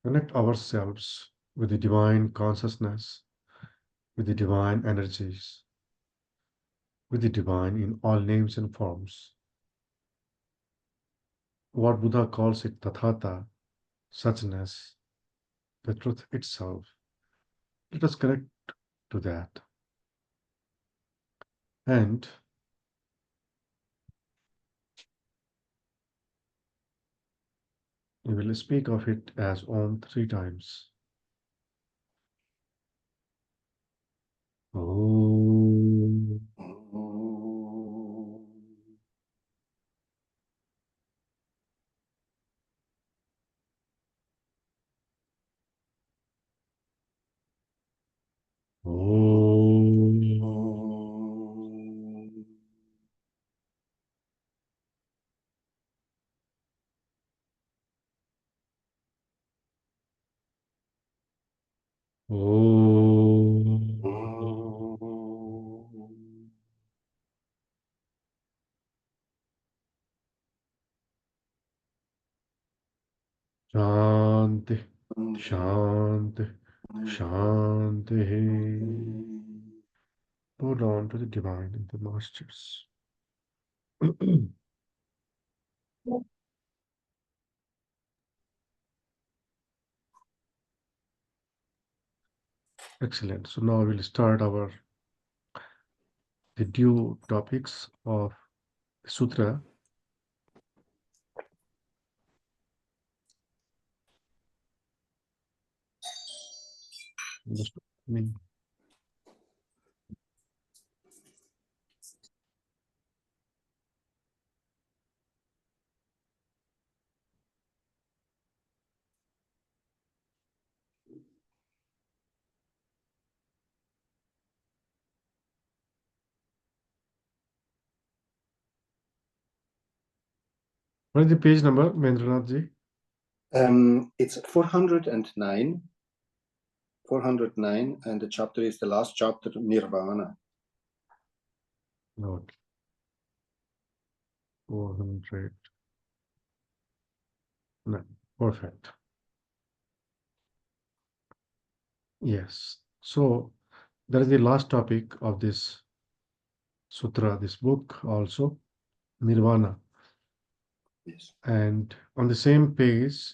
connect ourselves with the divine consciousness, with the divine energies, with the divine in all names and forms. What Buddha calls it tathata, suchness, the truth itself. Let us connect to that. And we will speak of it as Om 3 times. Om. Om. Om. Shanti, Shanti, Shanti. Hold on to the divine in the masters. Excellent. So now we'll start the due topics of the sutra. Just, I mean, what is the page number, Mendranath ji? It's 409. 409, and the chapter is the last chapter, Nirvana. Okay. 400. No, perfect. Yes. So that is the last topic of this sutra, this book also, Nirvana. Yes. And on the same page,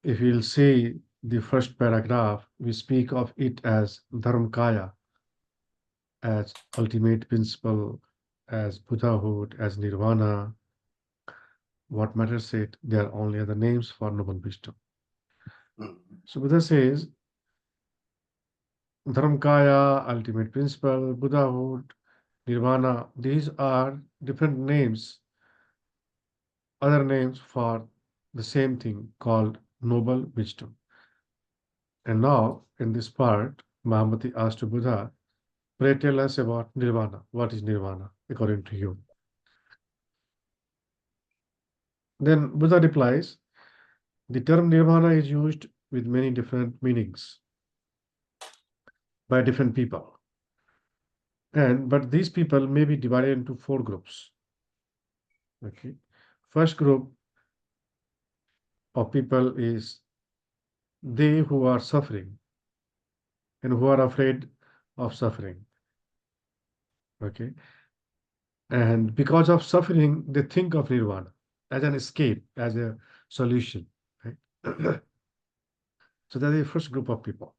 if you'll see the first paragraph, we speak of it as Dharmakaya, as ultimate principle, as Buddhahood, as Nirvana. What matters it, they are only other names for noble wisdom. So Buddha says, Dharmakaya, ultimate principle, Buddhahood, Nirvana, these are different names, other names for the same thing called noble wisdom. And now, in this part, Mahamati asked to Buddha, pray tell us about Nirvana. What is Nirvana, according to you? Then Buddha replies, the term Nirvana is used with many different meanings by different people. But these people may be divided into 4 groups. Okay. First group of people is they who are suffering and who are afraid of suffering. Okay. And because of suffering, they think of Nirvana as an escape, as a solution. Right? So that is the first group of people.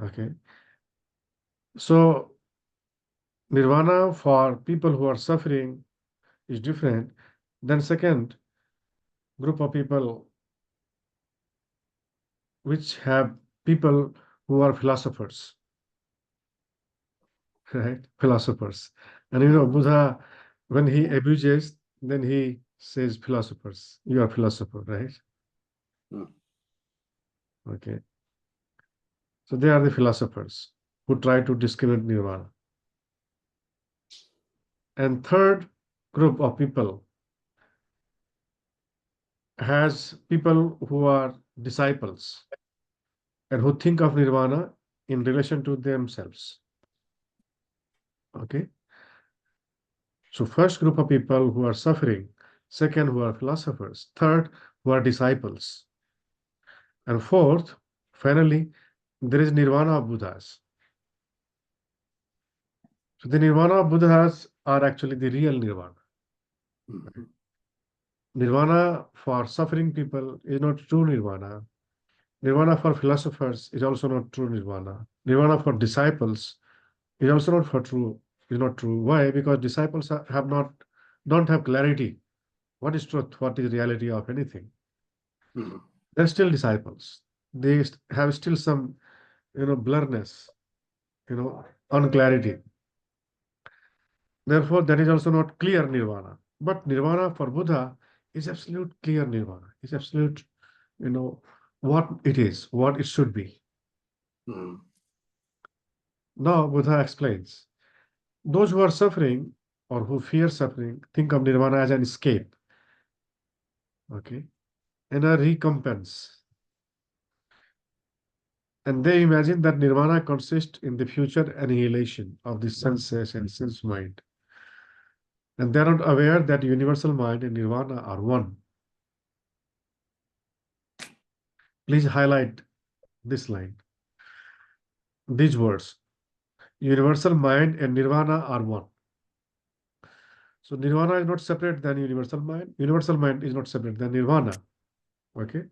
Okay. So Nirvana for people who are suffering is different than second group of people, which have people who are philosophers, right? Philosophers. And Buddha, when he abuses, then he says philosophers. You are philosopher, right? Okay. So they are the philosophers who try to discriminate Nirvana. And third group of people has people who are disciples and who think of Nirvana in relation to themselves. Okay. So first group of people who are suffering, second who are philosophers, third who are disciples. And fourth, finally, there is Nirvana of Buddhas. So the Nirvana of Buddhas are actually the real Nirvana. Mhm. Nirvana for suffering people is not true Nirvana. Nirvana for philosophers is also not true Nirvana. Nirvana for disciples is also not for true. Is not true. Why? Because disciples have not don't have clarity. What is truth? What is reality of anything? Mhm. They're still disciples. They have still some, blurriness, unclarity. Therefore, that is also not clear nirvana. But nirvana for Buddha is absolute clear nirvana. It's absolute, you know, what it is, what it should be. Mhm. Now, Buddha explains those who are suffering or who fear suffering think of nirvana as an escape, okay, and a recompense. And they imagine that nirvana consists in the future annihilation of the senses and sense mind. And they are not aware that universal mind and nirvana are one. Please highlight this line, these words. Universal mind and nirvana are one. So nirvana is not separate than universal mind. Universal mind is not separate than nirvana. Okay.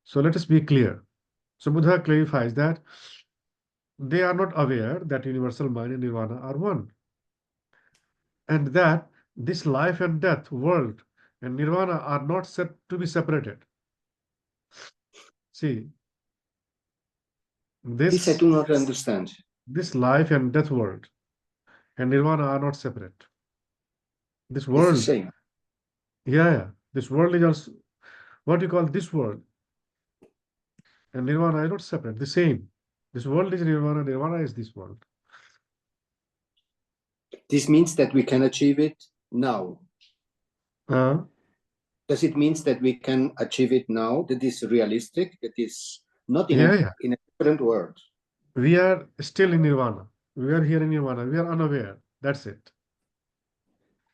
So let us be clear. So Buddha clarifies that they are not aware that universal mind and nirvana are one. And that this life and death world and nirvana are not set to be separated. See, This I this do not understand. this life and death world and nirvana are not separate. This It's the world, same. yeah, this world is also what you call this world and nirvana is not separate, the same. This world is nirvana, nirvana is this world. This means that we can achieve it now. Uh, Does it mean that we can achieve it now? That is realistic? That is not yeah, yeah. in a different world? We are still in nirvana. We are here in nirvana. We are unaware. That's it.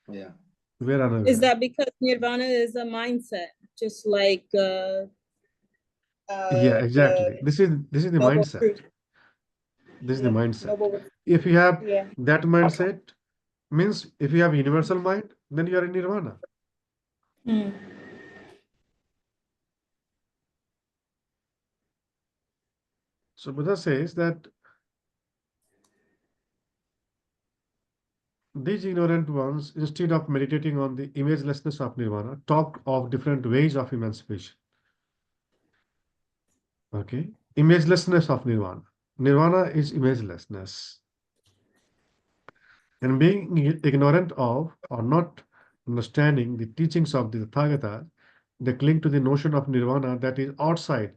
Yeah. We are Is unaware. that because nirvana is a mindset, just like Yeah, the exactly. This is the noble mindset. truth? This is the Yeah, mindset. noble. If you have Yeah. that mindset, means if you have universal mind, then you are in nirvana. Mm. So Buddha says that these ignorant ones, instead of meditating on the imagelessness of nirvana, talk of different ways of emancipation. Okay, imagelessness of nirvana. Nirvana is imagelessness. And being ignorant of or not understanding the teachings of the Tathagata, they cling to the notion of nirvana that is outside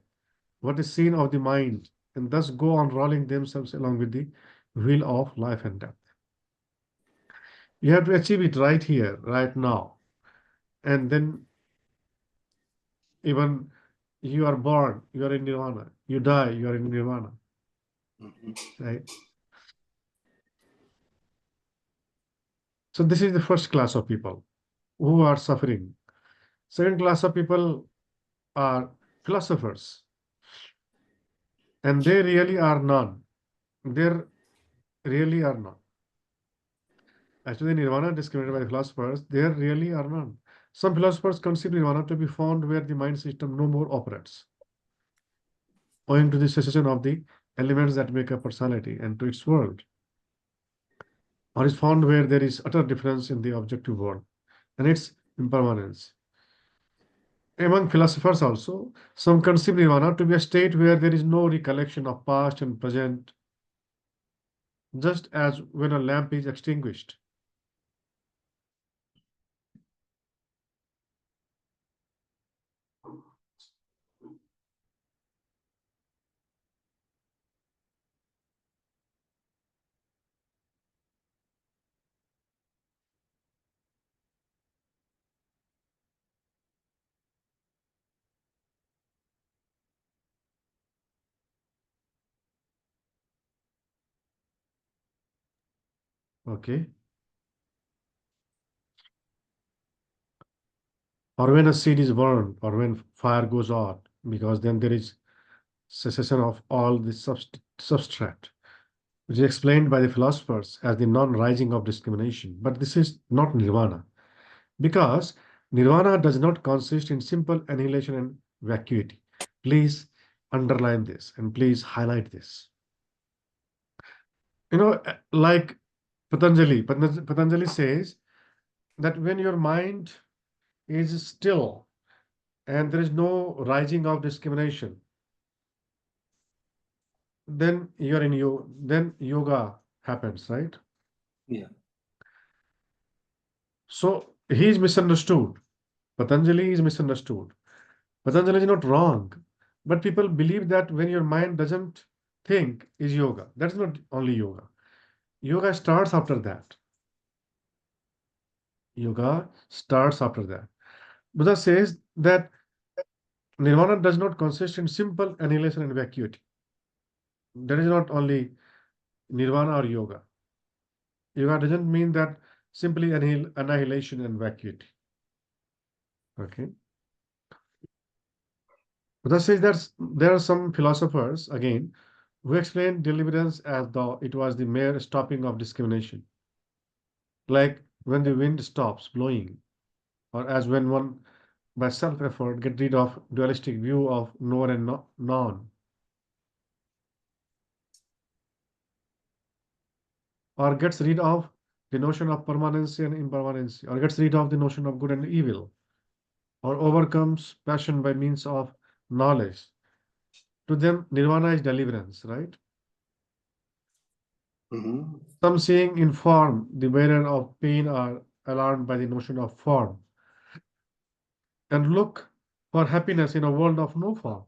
what is seen of the mind, and thus go on rolling themselves along with the wheel of life and death. You have to achieve it right here, right now. And then even you are born, you are in nirvana. You die, you are in nirvana. Mhm. Right? So this is the first class of people who are suffering. Second class of people are philosophers, and they really are none. There really are none. Actually, nirvana discriminated by philosophers, there really are none. Some philosophers consider nirvana to be found where the mind system no more operates, owing to the cessation of the elements that make up personality and to its world, or is found where there is utter difference in the objective world and its impermanence. Among philosophers also, some conceive nirvana to be a state where there is no recollection of past and present, just as when a lamp is extinguished. Okay. or when a seed is burned, or when fire goes out, because then there is cessation of all the substrate, which is explained by the philosophers as the non-rising of discrimination. But this is not nirvana, because nirvana does not consist in simple annihilation and vacuity. Please underline this and please highlight this. Like Patanjali says that when your mind is still and there is no rising of discrimination, then you're in you, then yoga happens, right? Yeah. So he is misunderstood. Patanjali is misunderstood. Patanjali is not wrong, but people believe that when your mind doesn't think is yoga. That's not only yoga. Yoga starts after that. Yoga starts after that. Buddha says that nirvana does not consist in simple annihilation and vacuity. That is not only nirvana or yoga. Yoga doesn't mean that simply annihilation and vacuity. Okay. Buddha says that there are some philosophers, again, who explain deliverance as though it was the mere stopping of discrimination. Like when the wind stops blowing, or as when one, by self-effort, get rid of dualistic view of knower and non, or gets rid of the notion of permanency and impermanency, or gets rid of the notion of good and evil, or overcomes passion by means of knowledge. To them, nirvana is deliverance, right? Mm-hmm. Some seeing in form the bearer of pain are alarmed by the notion of form and look for happiness in a world of no form.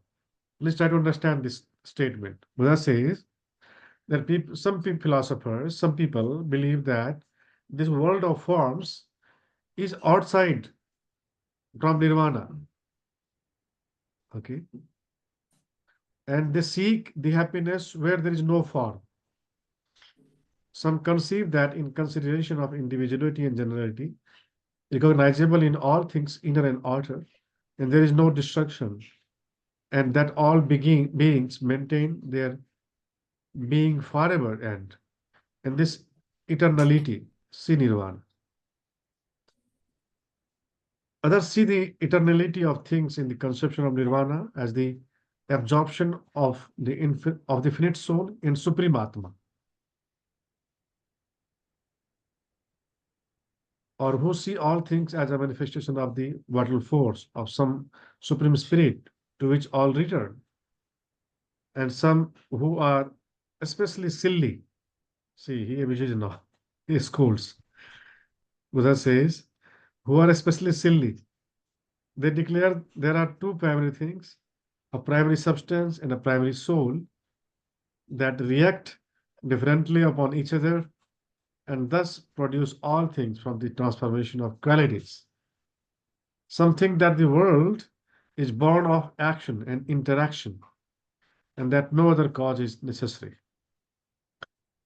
Let's try to understand this statement. Buddha says that philosophers, some people believe that this world of forms is outside from nirvana. Okay. And they seek the happiness where there is no form. Some conceive that in consideration of individuality and generality, recognizable in all things inner and outer, and there is no destruction, and that all beings maintain their being forever and this eternality, see nirvana. Others see the eternality of things in the conception of nirvana as the absorption of the finite soul in supreme atma, or who see all things as a manifestation of the vital force of some supreme spirit to which all return, and some who are especially silly. See, he abuses now. He schools. Buddha says, who are especially silly. They declare there are two primary things, a primary substance and a primary soul, that react differently upon each other and thus produce all things from the transformation of qualities. Something that the world is born of action and interaction, and that no other cause is necessary.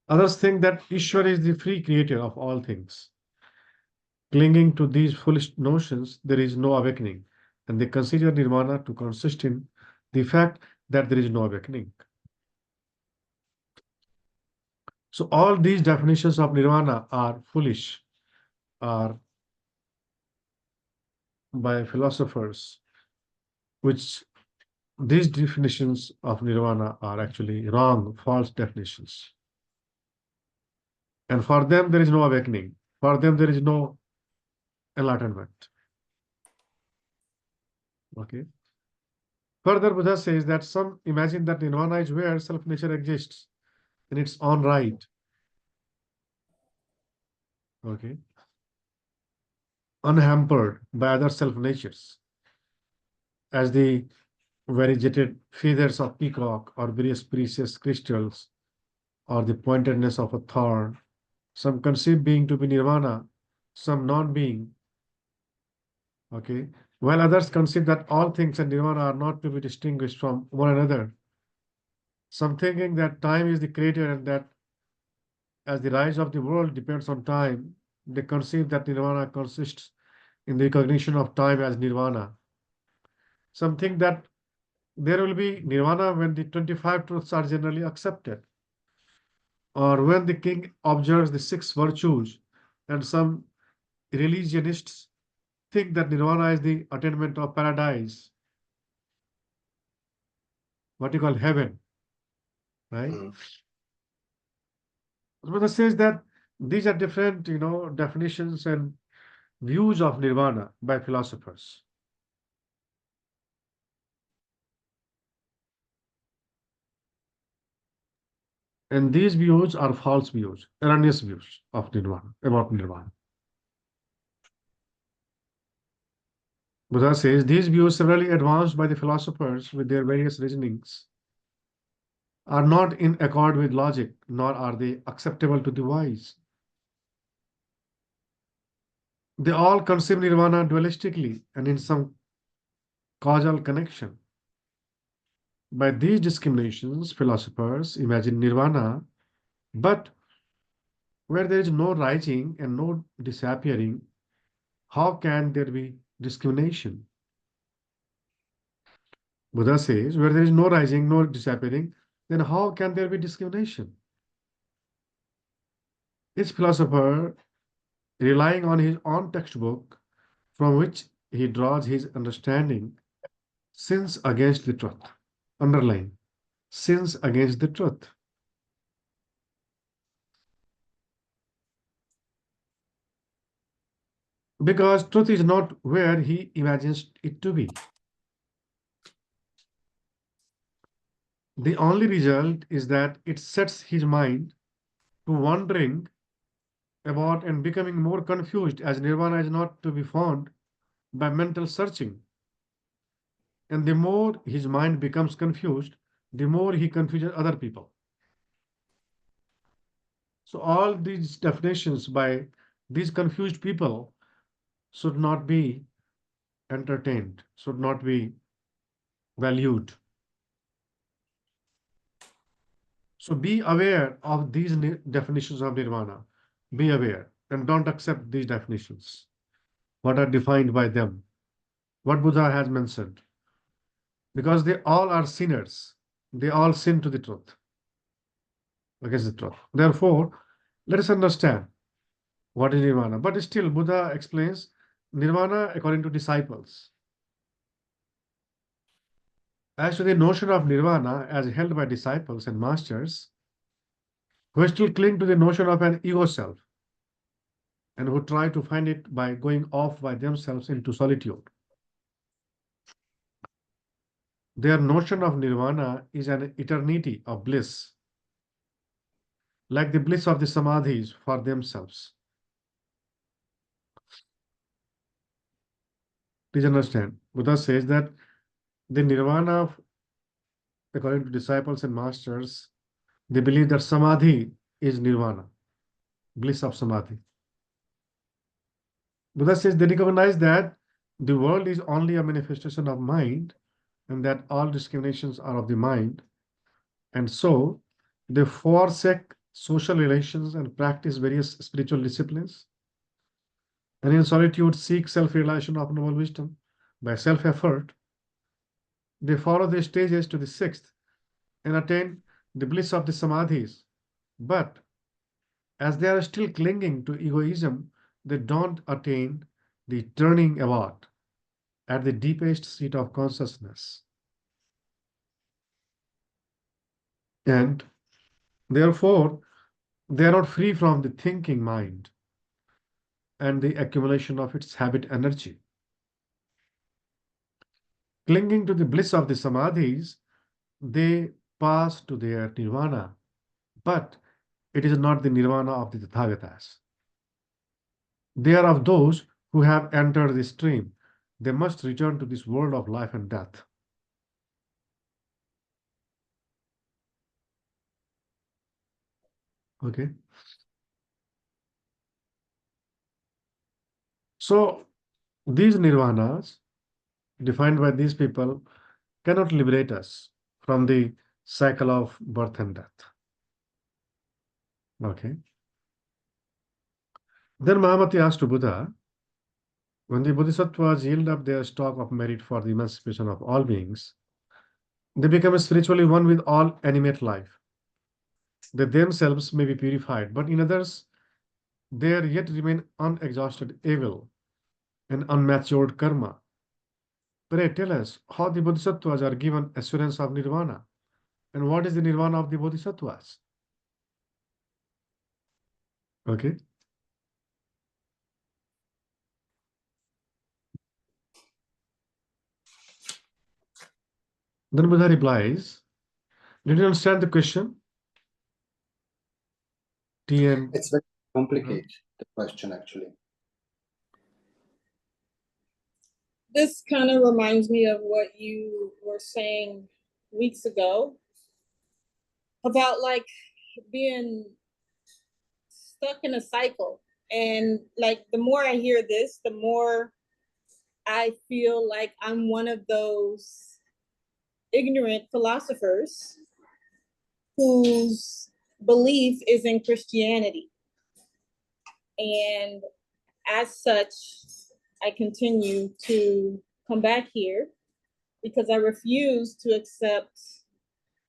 Others think that Ishwar is the free creator of all things. Clinging to these foolish notions, there is no awakening, and they consider nirvana to consist in the fact that there is no awakening. So all these definitions of nirvana are foolish, are by philosophers, which these definitions of nirvana are actually wrong, false definitions. And for them, there is no awakening. For them, there is no enlightenment. Okay. Further, Buddha says that some imagine that nirvana is where self-nature exists in its own right. Okay. Unhampered by other self-natures, as the variegated feathers of peacock or various precious crystals or the pointedness of a thorn. Some conceive being to be nirvana, some non-being. Okay. While others conceive that all things and nirvana are not to be distinguished from one another. Some thinking that time is the creator and that as the rise of the world depends on time, they conceive that nirvana consists in the recognition of time as nirvana. Some think that there will be nirvana when the 25 truths are generally accepted, or when the king observes the six virtues, and some religionists think that nirvana is the attainment of paradise, what you call heaven, right? Mm. Buddha says that these are different, definitions and views of nirvana by philosophers. And these views are false views, erroneous views of nirvana, about nirvana. Buddha says these views, severely advanced by the philosophers with their various reasonings, are not in accord with logic, nor are they acceptable to the wise. They all conceive nirvana dualistically and in some causal connection. By these discriminations, philosophers imagine nirvana, but where there is no rising and no disappearing, how can there be discrimination? Buddha says, where there is no rising, no disappearing, then how can there be discrimination? Each philosopher, relying on his own textbook, from which he draws his understanding, sins against the truth. Underline, sins against the truth. Because truth is not where he imagines it to be. The only result is that it sets his mind to wandering about and becoming more confused, as nirvana is not to be found by mental searching. And the more his mind becomes confused, the more he confuses other people. So all these definitions by these confused people should not be entertained, should not be valued. So be aware of these definitions of nirvana. Be aware and don't accept these definitions. What are defined by them? What Buddha has mentioned. Because they all are sinners. They all sin to the truth, against the truth. Therefore, let us understand what is nirvana. But still, Buddha explains nirvana according to disciples. As to the notion of nirvana as held by disciples and masters, who still cling to the notion of an ego self and who try to find it by going off by themselves into solitude. Their notion of nirvana is an eternity of bliss, like the bliss of the samadhis for themselves. Please understand, Buddha says that the nirvana, according to disciples and masters, they believe that samadhi is nirvana, bliss of samadhi. Buddha says they recognize that the world is only a manifestation of mind and that all discriminations are of the mind. And so they forsake social relations and practice various spiritual disciplines. And in solitude, seek self-realization of noble wisdom by self-effort. They follow the stages to the sixth and attain the bliss of the samadhis. But as they are still clinging to egoism, they don't attain the turning about at the deepest seat of consciousness. And therefore, they are not free from the thinking mind and the accumulation of its habit energy. Clinging to the bliss of the samadhis, they pass to their nirvana, but it is not the nirvana of the Tathagatas. They are of those who have entered the stream. They must return to this world of life and death. Okay. So these nirvanas, defined by these people, cannot liberate us from the cycle of birth and death. Okay. Then Mahamati asked to Buddha, When the bodhisattvas yield up their stock of merit for the emancipation of all beings, they become spiritually one with all animate life. They themselves may be purified, but in others, there yet remain unexhausted evil and unmatured karma. Pray tell us how the bodhisattvas are given assurance of nirvana, and what is the nirvana of the bodhisattvas? Okay. Then Buddha replies, did you understand the question? TN. It's very complicated, the question actually. This kind of reminds me of what you were saying weeks ago about like being stuck in a cycle. And like the more I hear this, the more I feel like I'm one of those ignorant philosophers whose belief is in Christianity. And as such, I continue to come back here because I refuse to accept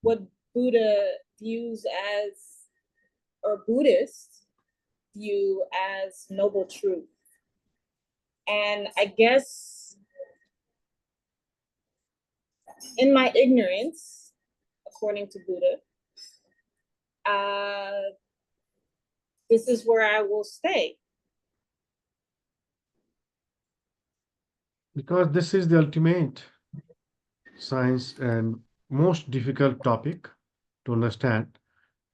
what Buddha views as, or Buddhists view as noble truth. And I guess in my ignorance, according to Buddha, this is where I will stay. Because this is the ultimate science and most difficult topic to understand.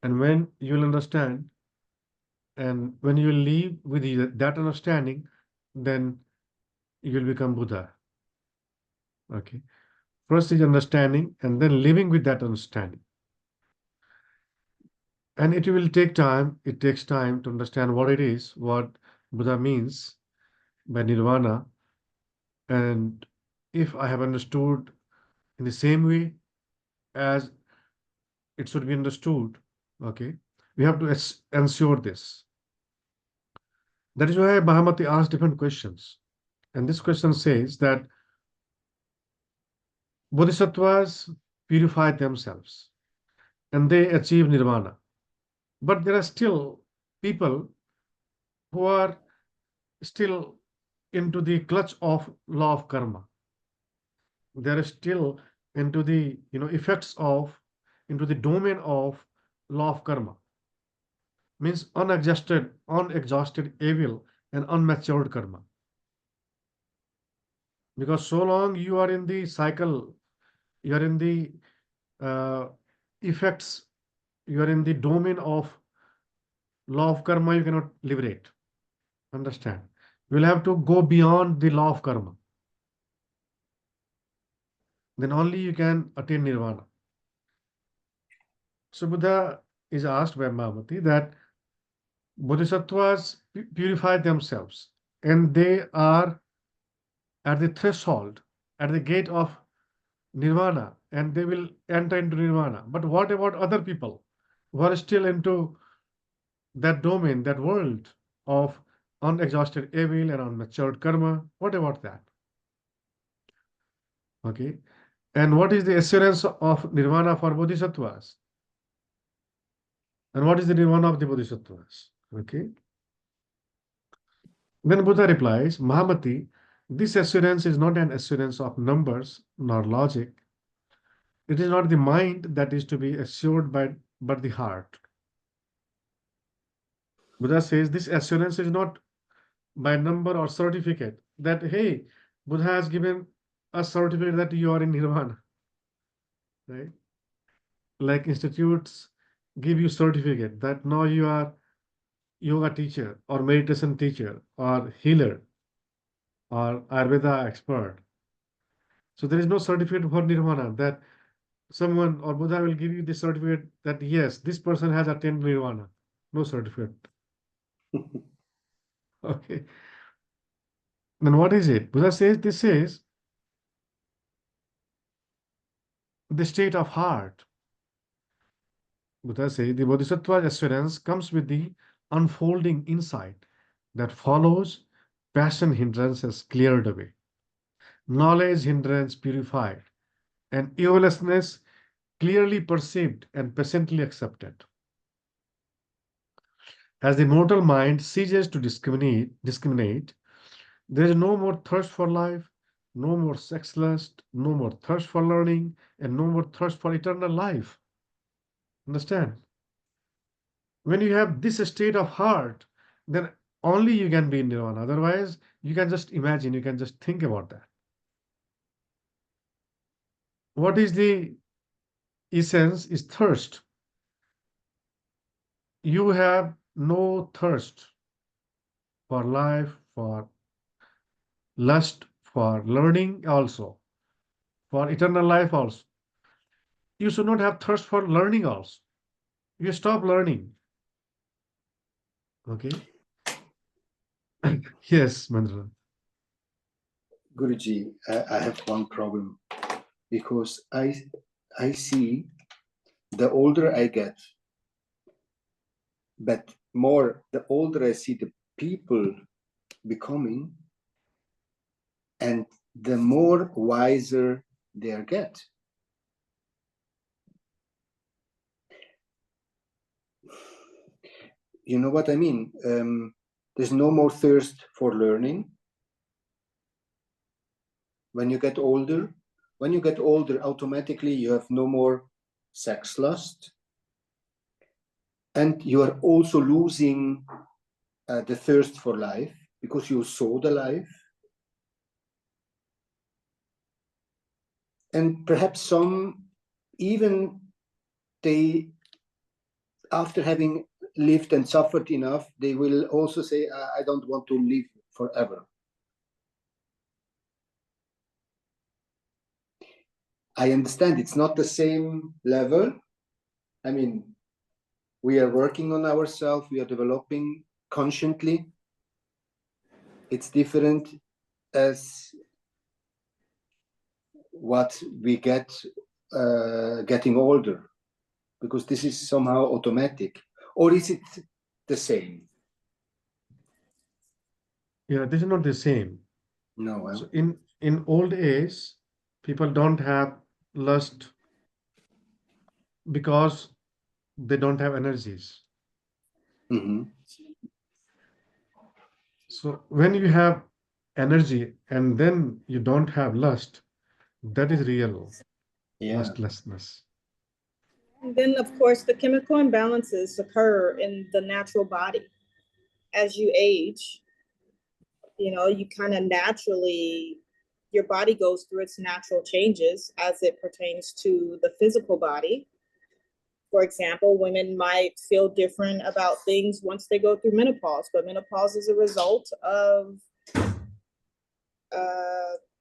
And when you'll understand, and when you live with that understanding, then you'll become Buddha. Okay. First is understanding, and then living with that understanding. And it will take time. It takes time to understand what it is, what Buddha means by nirvana. And if I have understood in the same way as it should be understood, okay, we have to ensure this. That is why Mahamati asked different questions. And this question says that bodhisattvas purify themselves and they achieve nirvana. But there are still people who are still into the clutch of law of karma. They are still into the effects of into the domain of law of karma. Means unexhausted evil and unmatured karma. Because so long you are in the cycle, you are in the uh, effects, you are in the domain of law of karma, you cannot liberate. Understand? You will have to go beyond the law of karma. Then only you can attain nirvana. So Buddha is asked by Mahamati that bodhisattvas purify themselves and they are at the threshold, at the gate of nirvana, and they will enter into nirvana. But what about other people who are still into that domain, that world of unexhausted evil and unmatured karma? What about that? Okay. And what is the assurance of nirvana for bodhisattvas? And what is the nirvana of the bodhisattvas? Okay. Then Buddha replies, Mahamati, this assurance is not an assurance of numbers nor logic. It is not the mind that is to be assured by, but the heart. Buddha says this assurance is not by number or certificate that, hey, Buddha has given a certificate that you are in nirvana, right? Like institutes give you certificate that now you are yoga teacher or meditation teacher or healer or Ayurveda expert. So there is no certificate for nirvana that someone or Buddha will give you the certificate that yes, this person has attained nirvana. No certificate. Okay. Then what is it? Buddha says this is the state of heart. Buddha says the Bodhisattva's assurance comes with the unfolding insight that follows passion hindrances cleared away, knowledge hindrance purified, and evilness clearly perceived and patiently accepted. As the mortal mind ceases to discriminate, there is no more thirst for life, no more sex lust, no more thirst for learning, and no more thirst for eternal life. Understand? When you have this state of heart, then only you can be in nirvana. Otherwise, you can just imagine, you can just think about that. What is the essence is thirst. You have no thirst for life, for lust, for learning also, for eternal life also. You should not have thirst for learning also. You stop learning. Okay? Yes, Mandra. Guruji, I have one problem because I see the older I get, but more the older I see the people becoming, and the more wiser they get. You know what I mean? There's no more thirst for learning. When you get older, automatically you have no more sex lust, and you are also losing the thirst for life because you saw the life. And perhaps some, even they, after having lived and suffered enough, they will also say, I don't want to live forever. I understand it's not the same level. I mean, we are working on ourselves, we are developing consciously. It's different as what we get getting older, because this is somehow automatic. Or is it the same? Yeah, this is not the same. No. So in old age, people don't have lust because they don't have energies. Mm-hmm. So when you have energy and then you don't have lust, that is real lustlessness. And then, of course, the chemical imbalances occur in the natural body as you age. You know, you kind of naturally, your body goes through its natural changes as it pertains to the physical body. For example, women might feel different about things once they go through menopause, but menopause is a result of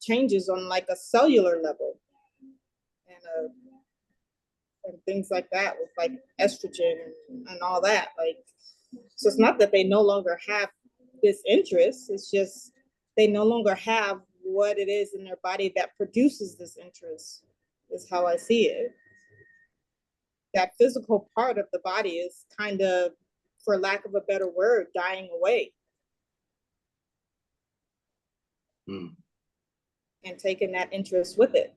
changes on like a cellular level and things like that with like estrogen and all that. Like, so it's not that they no longer have this interest, it's just they no longer have what it is in their body that produces this interest, is how I see it. That physical part of the body is kind of, for lack of a better word, dying away. And taking that interest with it.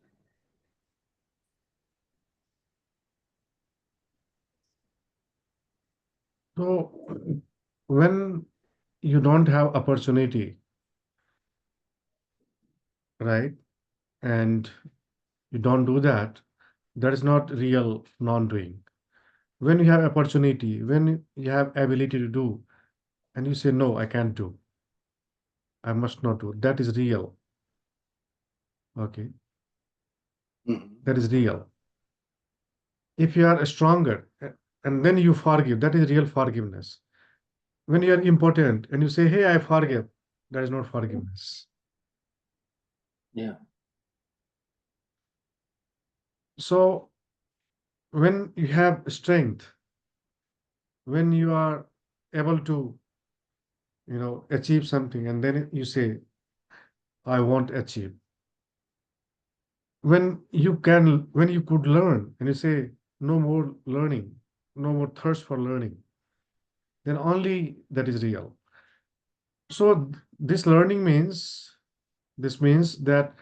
So when you don't have opportunity, right, and you don't do that, that is not real non-doing. When you have opportunity, when you have ability to do, and you say, no, I can't do, I must not do, that is real. Okay. That is real. If you are stronger and then you forgive, that is real forgiveness. When you are impotent and you say, hey, I forgive, that is not forgiveness. Yeah. So when you have strength, when you are able to, achieve something, and then you say, I won't achieve. When you could learn and you say, no more learning, no more thirst for learning, then only that is real. So this learning means, this means that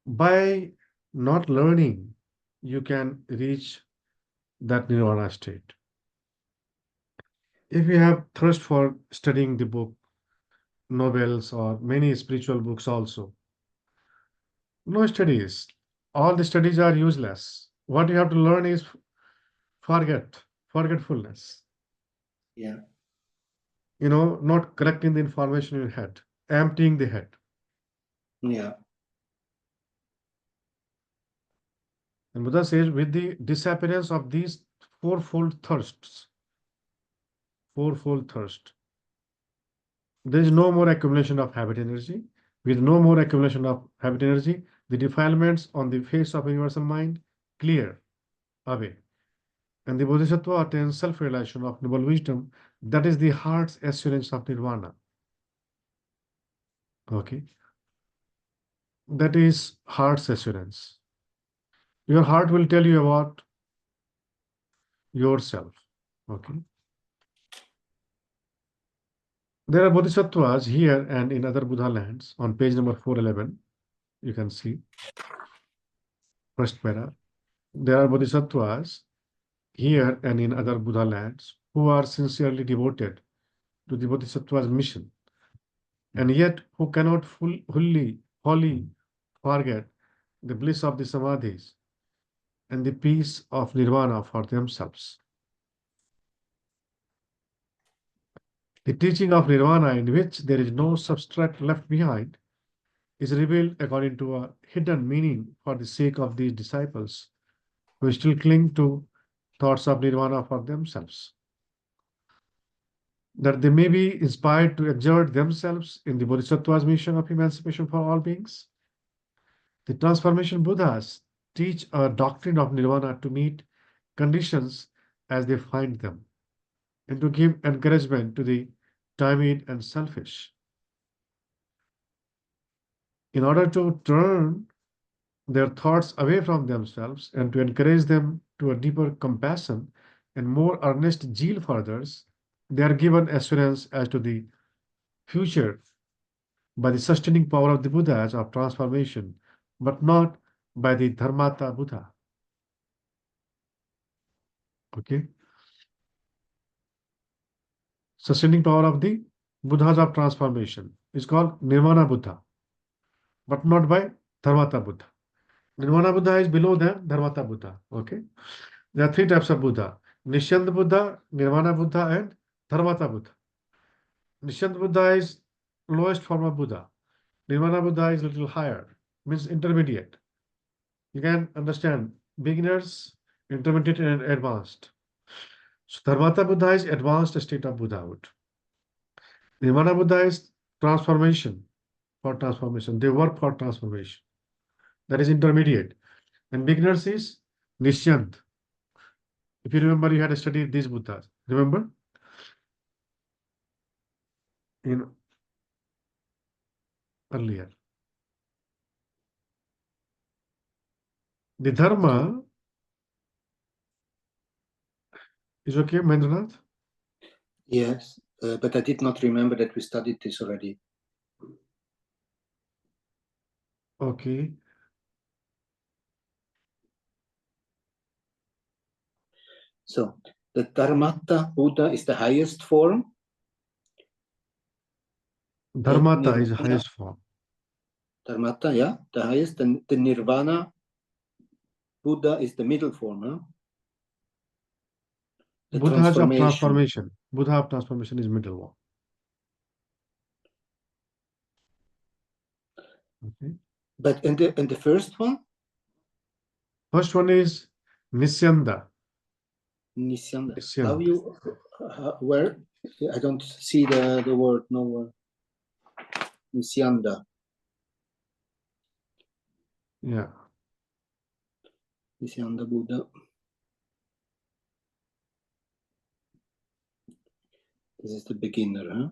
by not learning, you can reach that nirvana state. If you have thirst for studying the book, novels, or many spiritual books also, no studies. All the studies are useless. What you have to learn is forgetfulness. Yeah. Not collecting the information in your head, emptying the head. Yeah. And Buddha says, with the disappearance of these fourfold thirsts, fourfold thirst, there is no more accumulation of habit energy. With no more accumulation of habit energy, the defilements on the face of universal mind clear away. And the Bodhisattva attains self-realization of noble wisdom. That is the heart's assurance of nirvana. Okay. That is heart's assurance. Your heart will tell you about yourself. Okay. There are bodhisattvas here and in other Buddha lands. On page number 411, you can see first para. There are bodhisattvas here and in other Buddha lands who are sincerely devoted to the bodhisattva's mission, and yet who cannot wholly forget the bliss of the samadhis and the peace of nirvana for themselves. The teaching of nirvana, in which there is no substract left behind, is revealed according to a hidden meaning for the sake of these disciples who still cling to thoughts of nirvana for themselves, that they may be inspired to exert themselves in the Bodhisattva's mission of emancipation for all beings. The transformation Buddhas teach a doctrine of nirvana to meet conditions as they find them, and to give encouragement to the timid and selfish. In order to turn their thoughts away from themselves and to encourage them to a deeper compassion and more earnest zeal for others, they are given assurance as to the future by the sustaining power of the Buddhas of transformation, but not by the Dharmata Buddha. Okay? Sustaining power of the Buddhas of transformation is called Nirvana Buddha, but not by Dharmata Buddha. Nirvana Buddha is below than Dharmata Buddha. Okay? There are three types of Buddha: Nishyant Buddha, Nirvana Buddha, and Dharmata Buddha. Nishyant Buddha is lowest form of Buddha. Nirvana Buddha is a little higher, means intermediate. You can understand beginners, intermediate, and advanced. So Dharmata Buddha is advanced state of Buddhahood. Nirvana Buddha is transformation for transformation. They work for transformation. That is intermediate. And beginners is Nishyant. If you remember, you had studied these Buddhas. Remember? In earlier. The Dharma is okay, Mahendranath? Yes, but I did not remember that we studied this already. Okay. So the Dharmata Buddha is the highest form. Dharmata is the highest form. Dharmata, yeah, the highest. And the Nirvana Buddha is the middle form. Huh? The Buddhas of transformation. Buddha of transformation is middle one. Okay. But in the first one? First one is Nisyanda. Nisyanda. Nisyanda. How you, where? I don't see the word nowhere. Nisyanda. Yeah. Nisyanda Buddha. This is the beginner, huh?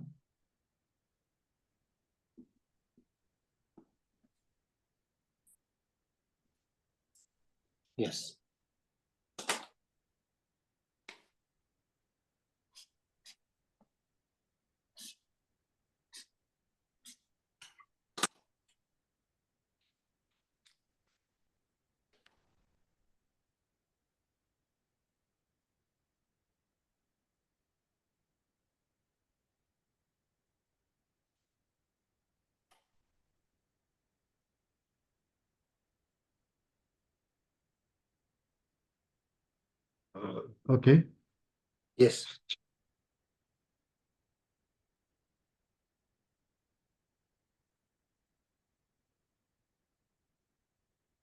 Yes. Okay. Yes.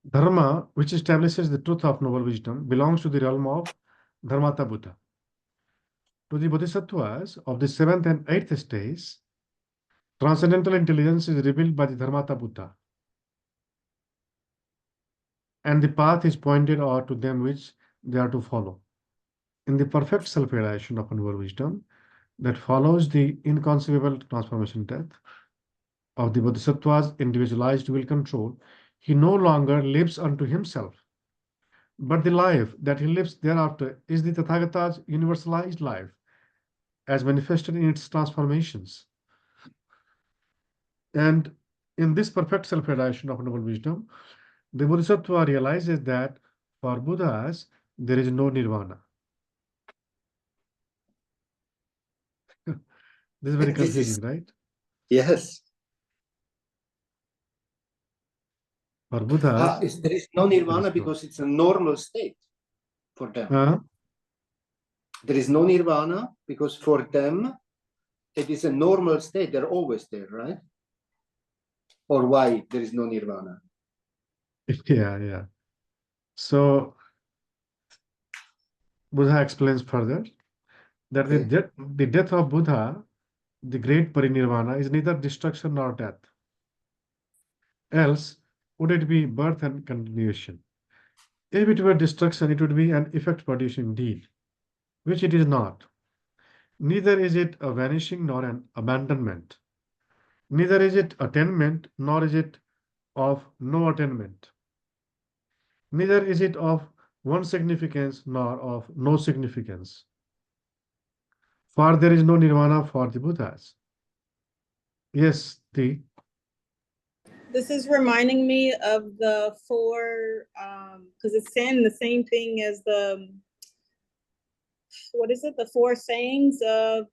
Dharma, which establishes the truth of noble wisdom, belongs to the realm of Dharmata Buddha. To the bodhisattvas of the seventh and eighth stage, transcendental intelligence is revealed by the Dharmata Buddha, and the path is pointed out to them which they are to follow. In the perfect self-realization of noble wisdom that follows the inconceivable transformation death of the bodhisattva's individualized will control, he no longer lives unto himself, but the life that he lives thereafter is the Tathagata's universalized life, as manifested in its transformations. And in this perfect self-realization of noble wisdom, the Bodhisattva realizes that for Buddhas, there is no nirvana. This is very confusing, right? Yes. For Buddhas, There is no there nirvana is no. because it's a normal state for them. Uh, There is no nirvana because for them it is a normal state. They're always there, right? Or why there is no nirvana? yeah. So Buddha explains further that Okay. the death of Buddha, the great parinirvana, is neither destruction nor death. Else, would it be birth and continuation? If it were destruction, it would be an effect producing deed, which it is not. Neither is it a vanishing nor an abandonment. Neither is it attainment nor is it of no attainment. Neither is it of one significance nor of no significance. For there is no nirvana for the Buddhas. Yes, the This is reminding me of the four, because it's saying the same thing as the, what is it? The four sayings of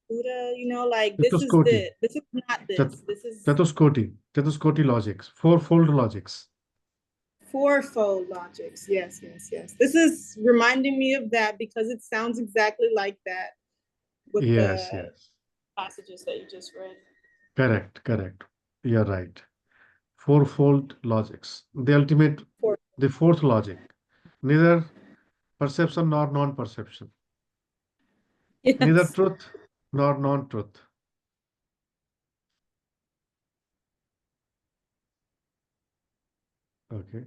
Buddha. You know, like this is Chatuskoti, not Chat, this. This is Chatuskoti logics, fourfold logics. fourfold logics. Yes. This is reminding me of that because it sounds exactly like that with Yes, the yes. passages that you just read. Correct. You're right. Fourfold logics. Four. The fourth logic. Neither perception nor non-perception. Neither Yes. truth nor non-truth. Okay.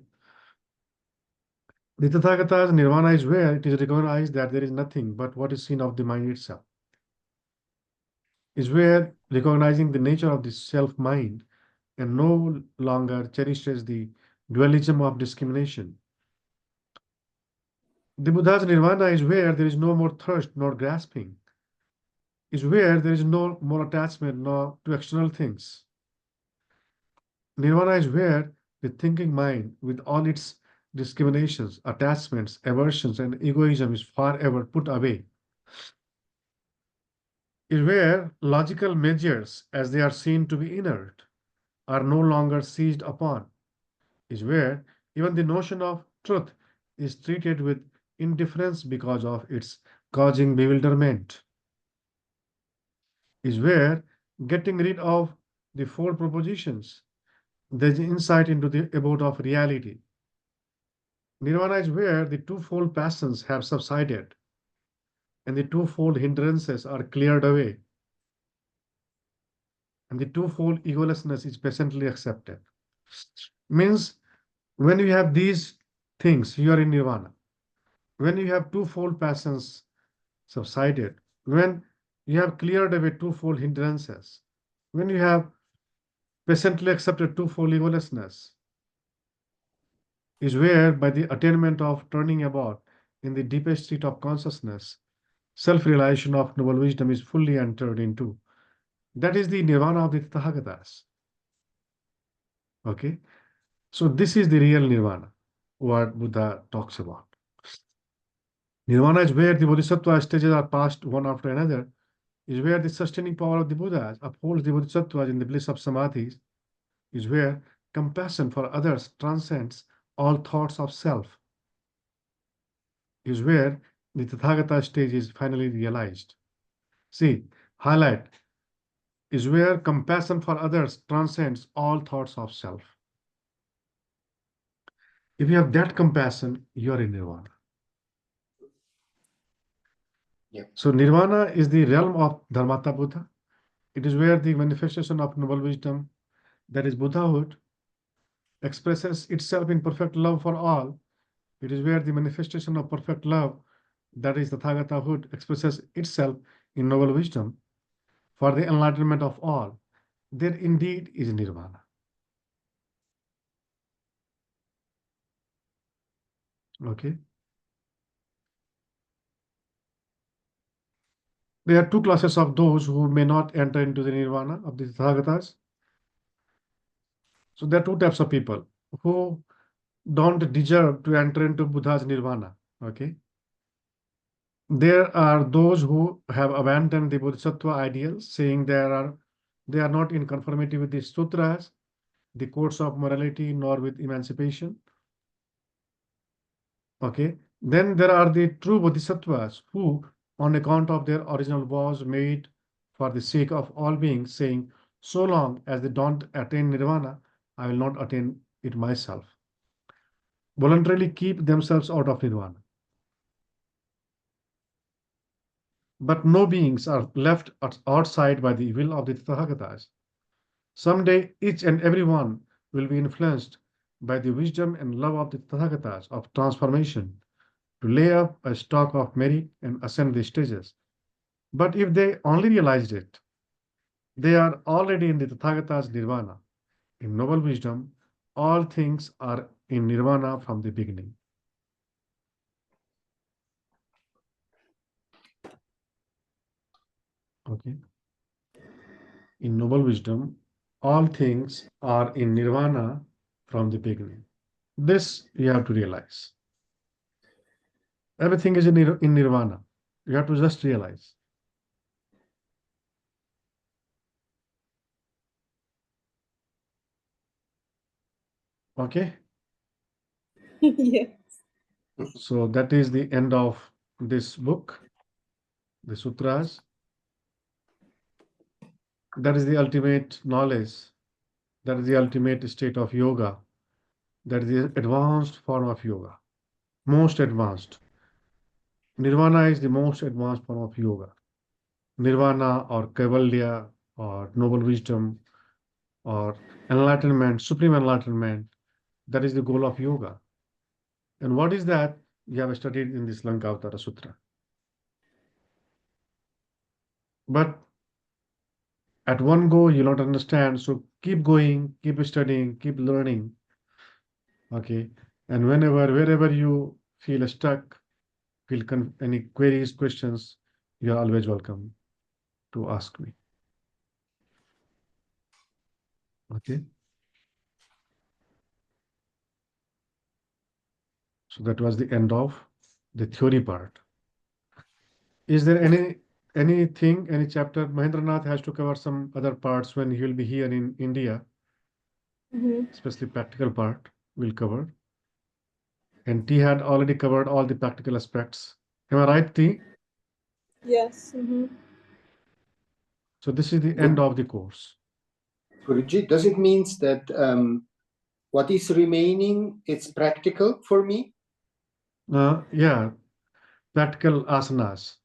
The Tathagata's nirvana is where it is recognized that there is nothing but what is seen of the mind itself. Is where recognizing the nature of the self-mind and no longer cherishes the dualism of discrimination. The Buddha's nirvana is where there is no more thirst nor grasping, is where there is no more attachment nor to external things. Nirvana is where the thinking mind, with all its discriminations, attachments, aversions, and egoism, is forever put away. Is where logical measures, as they are seen to be inert, are no longer seized upon. Is where even the notion of truth is treated with indifference because of its causing bewilderment. Is where getting rid of the four propositions, there's insight into the abode of reality. Nirvana is where the twofold passions have subsided and the twofold hindrances are cleared away and the twofold egolessness is patiently accepted. Means when you have these things, you are in nirvana. When you have twofold passions subsided, when you have cleared away twofold hindrances, when you have patiently accepted twofold egolessness, is where by the attainment of turning about in the deepest state of consciousness, self-realization of noble wisdom is fully entered into. That is the nirvana of the Tathagatas. Okay. So this is the real nirvana, what Buddha talks about. Nirvana is where the bodhisattva stages are passed one after another, is where the sustaining power of the Buddhas upholds the bodhisattvas in the bliss of samadhis, is where compassion for others transcends all thoughts of self. is where the Tathagata stage is finally realized. See, highlight is where compassion for others transcends all thoughts of self. If you have that compassion, you are in nirvana. Yeah. So nirvana is the realm of Dharmata Buddha. It is where the manifestation of noble wisdom, that is Buddhahood, expresses itself in perfect love for all. It is where the manifestation of perfect love, that is the Tathagatahood, expresses itself in noble wisdom for the enlightenment of all. There indeed is nirvana. Okay. There are two classes of those who may not enter into the nirvana of the Tathagatas. So there are two types of people who don't deserve to enter into Buddha's nirvana. Okay. There are those who have abandoned the Bodhisattva ideals, saying they are not in conformity with the sutras, the codes of morality, nor with emancipation. Okay. Then there are the true Bodhisattvas who, on account of their original vows made for the sake of all beings, saying, so long as they don't attain nirvana, I will not attain it myself, voluntarily keep themselves out of nirvana. But no beings are left outside by the will of the Tathagatas. Someday, each and every one will be influenced by the wisdom and love of the Tathagatas of transformation to lay up a stock of merit and ascend the stages. But if they only realized it, they are already in the Tathagata's nirvana. In noble wisdom, all things are in nirvana from the beginning. Okay. In noble wisdom, all things are in nirvana from the beginning. This you have to realize. Everything is in nirvana. You have to just realize. Okay. Yeah. So that is the end of this book, the sutras. That is the ultimate knowledge. That is the ultimate state of yoga. That is the advanced form of yoga. Most advanced. Nirvana is the most advanced form of yoga. Nirvana or Kaivalya or noble wisdom or enlightenment, supreme enlightenment. That is the goal of yoga. And what is that? We have studied in this Lankavatara Sutra. But at one go, you'll not understand. So keep going, keep studying, keep learning. Okay. And wherever you feel stuck, feel any queries, questions, you are always welcome to ask me. Okay. So that was the end of the theory part. Is there anything, any chapter? Mahendranath has to cover some other parts when he will be here in India, especially practical part will cover. And T had already covered all the practical aspects. Am I right, T? Yes. So this is the end of the course. Guruji, does it mean that what is remaining, it's practical for me? Yeah, practical asanas,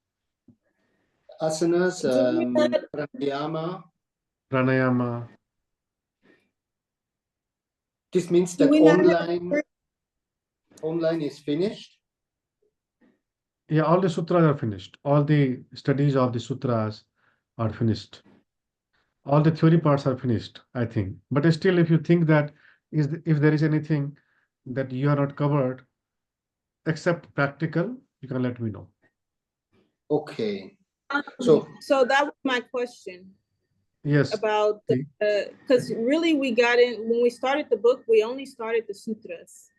Asanas, Do we not- pranayama. pranayama. This means do that we not have- online is finished. Yeah, all the sutras are finished. All the studies of the sutras are finished. All the theory parts are finished, I think. But still, if you think that if there is anything that you are not covered, except practical, you can let me know. Okay. So that was my question Yes. about because really we got in when we started the book, we only started the sutras.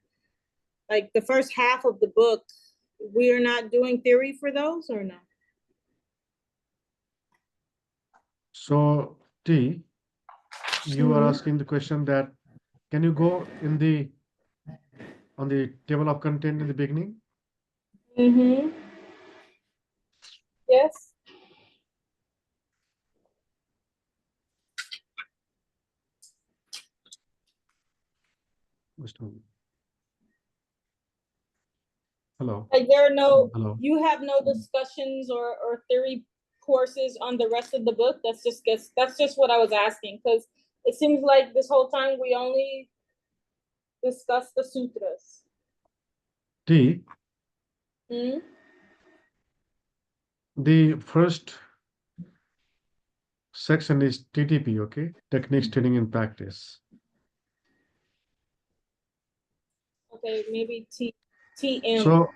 Like the first half of the book, we are not doing theory for those or no? So, T, you are asking the question that can you go on the table of content in the beginning? Mm-hmm. Yes. Just a moment. Hello. Like there are no, Hello. you have no discussions or theory courses on the rest of the book. That's just what I was asking, because it seems like this whole time we only discussed the sutras. D, Hmm? the first section is TTP, okay? Techniques, training, and practice. Okay, maybe TM. So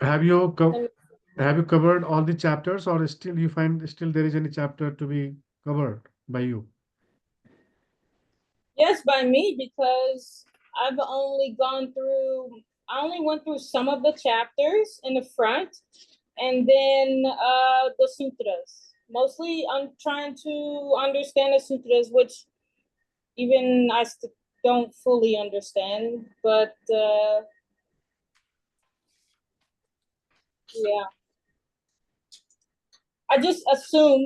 have you covered all the chapters, or still you find still there is any chapter to be covered by you? Yes, by me, because I've only gone through, I only went through some of the chapters in the front, and then the sutras. Mostly I'm trying to understand the sutras, which even I don't fully understand, but yeah. I just assumed